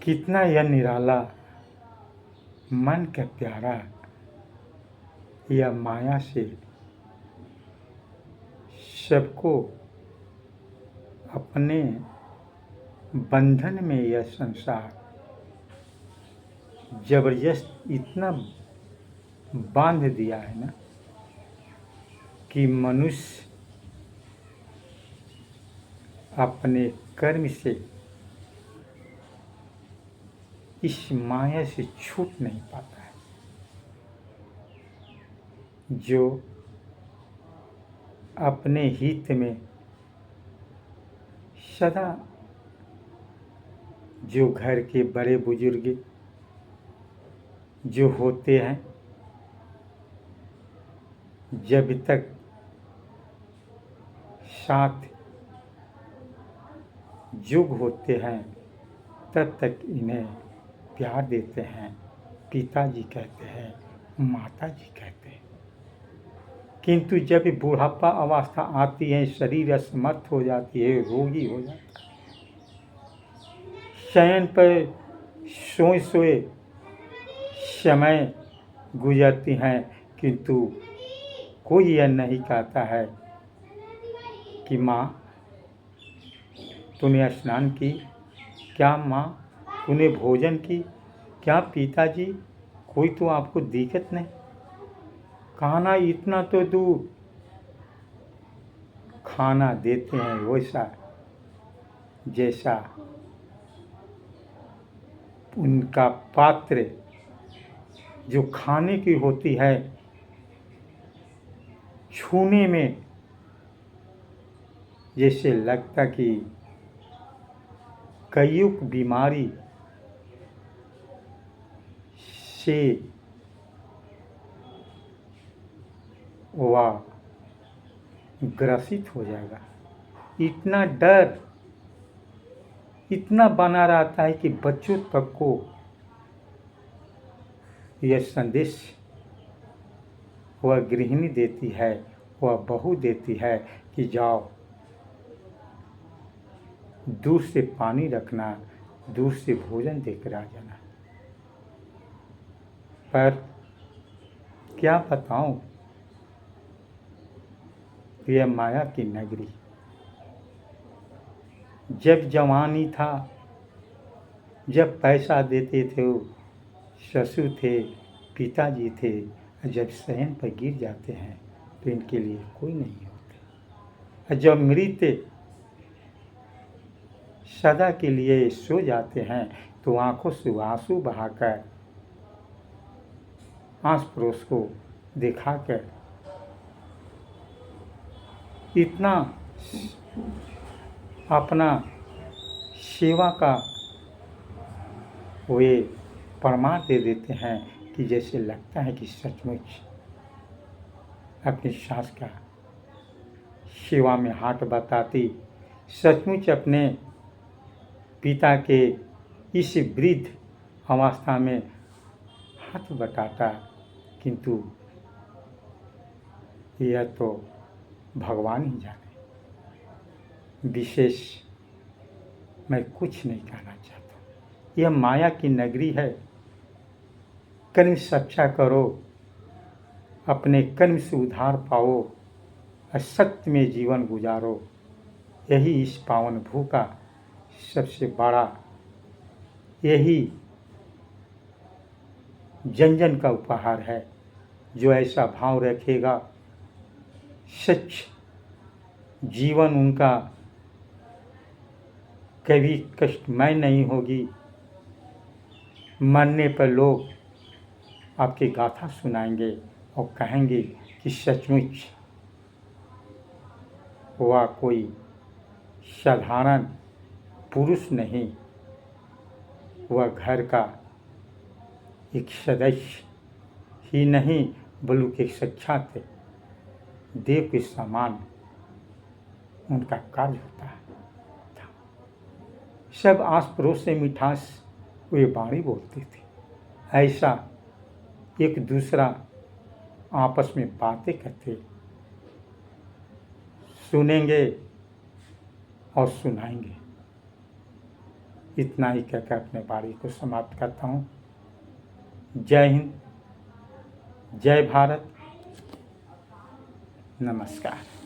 कितना यह निराला मन का प्यारा, यह माया से सबको अपने बंधन में यह संसार जबरदस्त इतना बांध दिया है ना कि मनुष्य अपने कर्म से इस माया से छूट नहीं पाता है। जो अपने हित में सदा जो घर के बड़े बुजुर्ग जो होते हैं, जब तक साथ जुग होते हैं तब तक इन्हें प्यार देते हैं, पिताजी कहते हैं, माताजी कहते हैं। किंतु जब बुढ़ापा अवस्था आती है, शरीर असमर्थ हो जाती है, रोगी हो जाता है, शयन पर सोए सोए समय गुजरती हैं, किंतु कोई यह नहीं कहता है कि माँ तूने स्नान की, क्या माँ तूने भोजन की, क्या पिताजी कोई तो आपको दिक्कत नहीं, खाना इतना तो दूर खाना देते हैं वैसा जैसा उनका पात्र जो खाने की होती है, छूने में जैसे लगता कि कईयुक बीमारी से वह ग्रसित हो जाएगा। इतना डर इतना बना रहता है कि बच्चों तक को यह संदेश वह गृहिणी देती है, वह बहू देती है कि जाओ दूर से पानी रखना, दूर से भोजन देकर आ जाना। पर क्या बताऊं, यह माया की नगरी। जब जवानी था, जब पैसा देते थे, वो ससुर थे, पिताजी थे, जब शयन पर गिर जाते हैं तो इनके लिए कोई नहीं होते। जब मृत्यु सदा के लिए सो जाते हैं तो आंखों से आंसू बहाकर आस पड़ोस को दिखाकर इतना अपना सेवा का वे प्रमाण दे देते हैं कि जैसे लगता है कि सचमुच अपनी सास का सेवा में हाथ बटाती, सचमुच अपने पिता के इस वृद्ध अवस्था में हाथ बटाता, किंतु यह तो भगवान ही जाने। विशेष मैं कुछ नहीं कहना चाहता। यह माया की नगरी है। कर्म सच्चा करो, अपने कर्म से उद्धार पाओ, असत्य में जीवन गुजारो। यही इस पावन भू का सबसे बड़ा, यही जन जन का उपहार है। जो ऐसा भाव रखेगा, सच जीवन उनका कभी कष्टमय नहीं होगी। मरने पर लोग आपकी गाथा सुनाएंगे और कहेंगे कि सचमुच वह कोई साधारण पुरुष नहीं, वह घर का एक सदस्य ही नहीं बल्कि एक साक्षात देव के समान उनका कार्य होता है। सब आस पड़ोस से मिठास वे वाणी बोलते थे। ऐसा एक दूसरा आपस में बातें करते, सुनेंगे और सुनाएंगे। इतना ही कहकर अपने वाणी को समाप्त करता हूँ। जय हिंद, जय भारत, नमस्कार।